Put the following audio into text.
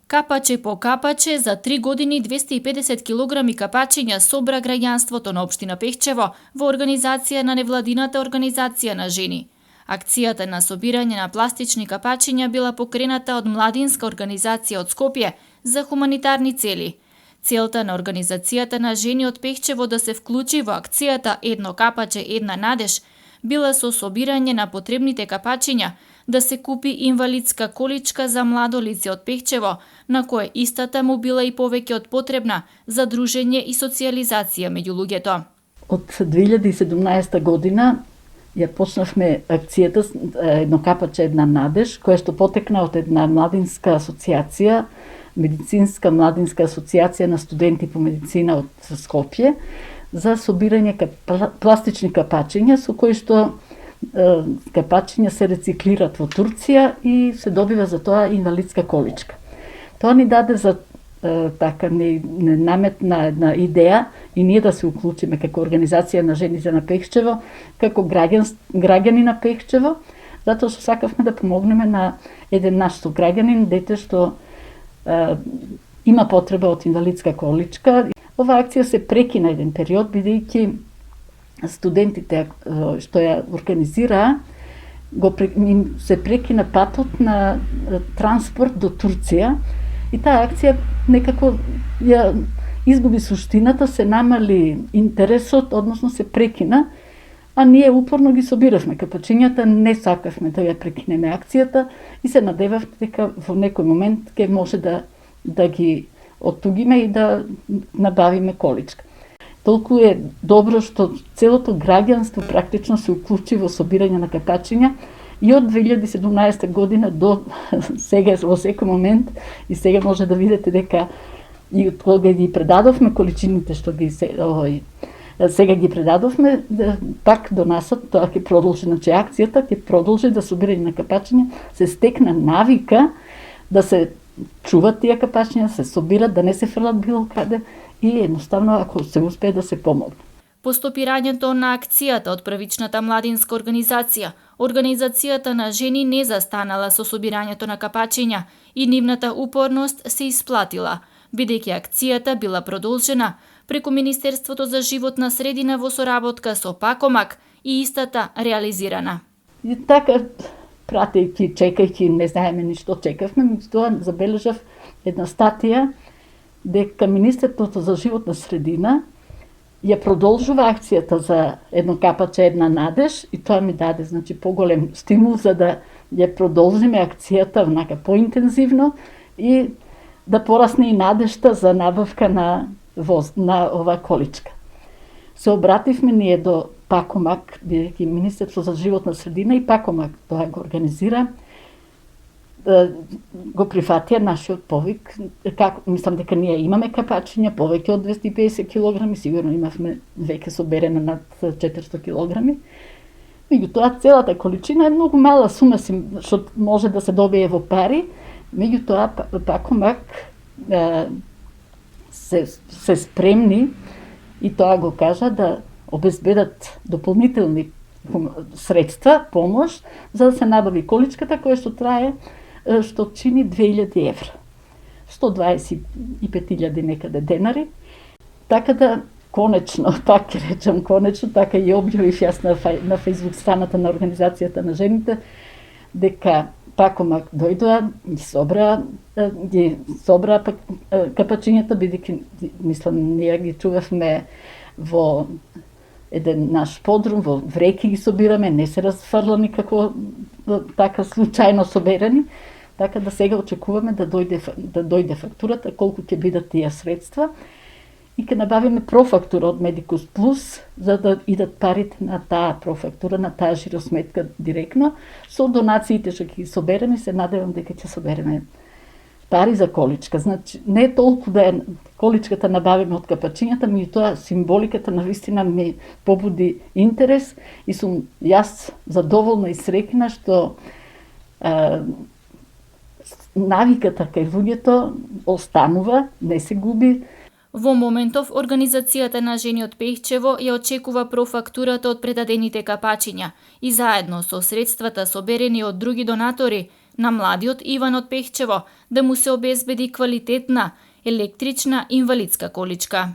Капаче по капаче, за 3 години 250 килограми капачиња собра граѓанството на општина Пехчево во организација на невладината организација на жени. Акцијата на собирање на пластични капачиња била покрената од младинска организација од Скопје за хуманитарни цели. Целта на организацијата на жени од Пехчево да се вклучи во акцијата Едно капаче, една надеж била со собирање на потребните капачиња, да се купи инвалидска количка за младо лице од Пехчево, на кое истата му била и повеќе од потребна за дружење и социјализација меѓу луѓето. Од 2017 година ја почнавме акцијата Едно капаче, една надеж, која што потекна од една младинска асоцијација, медицинска младинска асоцијација на студенти по медицина од Скопје, за собирање пластични капачиња со кои што капачиња се рециклират во Турција и се добива за тоа инвалидска количка. Тоа ни даде за така ни наметна една идеја и ние да се уклучиме како организација на жените на Пехчево, како граѓани на Пехчево, затоа што сакавме да помогнеме на еден наш сограѓанин, дете што има потреба од инвалидска количка. Ова акција се прекина еден период, бидејќи студентите што ја организираа се прекина патот на транспорт до Турција и таа акција некако ја изгуби суштината, се намали интересот, односно се прекина, а ние упорно ги собиравме капачињата, не сакавме да ја прекинеме акцијата и се надевавме дека во некој момент ќе може да ги оттугиме и да набавиме количка. Толку е добро што целото граѓанство практично се уклучи во собирање на капачиња и од 2017 година до сега во секој момент и сега може да видите дека и од кога ги предадовме количините што ги сега ги предадовме, пак донасат, тоа ќе продолжи, значи акцијата ќе продолжи да собирање на капачиња, се стекна навика да се чуват тие капачиња, се собират, да не се фрлат било каде и едноставно ако се успее да се помогне. По стопирањето на акцијата од првичната младинска организација, организацијата на жени не застанала со собирањето на капачиња и нивната упорност се исплатила, бидејќи акцијата била продолжена преку Министерството за животна средина во соработка со Пакомак и истата реализирана. И така, пратејќи, чекајќи, не знаеме ни што чекавме, меѓутоа забележав една статија дека Министерството за животна средина ја продолжува акцијата за Едно капаче, една надеж и тоа ми даде, значи, поголем стимул за да ја продолжиме акцијата внака поинтензивно и да порасне и надежта за набавка на ова количка. Се обративме ние до Пакомак, бидејќи Министерство за животна средина и Пакомак тоа го организира, го прифатија нашиот повик, мислам дека ние имаме капачиња повеќе од 250 килограми, сигурно имавме веќе соберено над 400 килограми. Меѓутоа целата количина е многу мала сума што може да се добие во пари, меѓутоа Пакомак се спремни и тоа го кажа да обезбедат дополнителни средства, помош, за да се набави количката која што чини 2000 евра. 125.000 некаде денари. Така да, конечно, пак ќе речам конечно, така и објавив јас на Facebook страната на Организацијата на жените, дека Пакомак дојдоа, ги собра капачињата, бидејќи, мислам, ние ги чувавме во еден наш подрум, во вреки ги собираме, не се разфрлани како така случајно соберени, така да сега очекуваме да дојде фактурата, колку ќе бидат тие средства и ќе набавиме профактура од Медикус Плюс, за да идат парите на таа профактура, на таа жиросметка директно. Со донациите што ќе ги собереме, се надевам дека ќе собереме пари за количка. Значи, не е толку да е количката набавиме од капачињата, меѓутоа символиката навистина ми побуди интерес и сум јас задоволна и среќна што навиката кај луѓето останува, не се губи. Во моментов, Организацијата на жени од Пехчево ја очекува профактурата од предадените капачиња и заедно со средствата соберени од други донатори на младиот Иван од Пехчево да му се обезбеди квалитетна електрична инвалидска количка.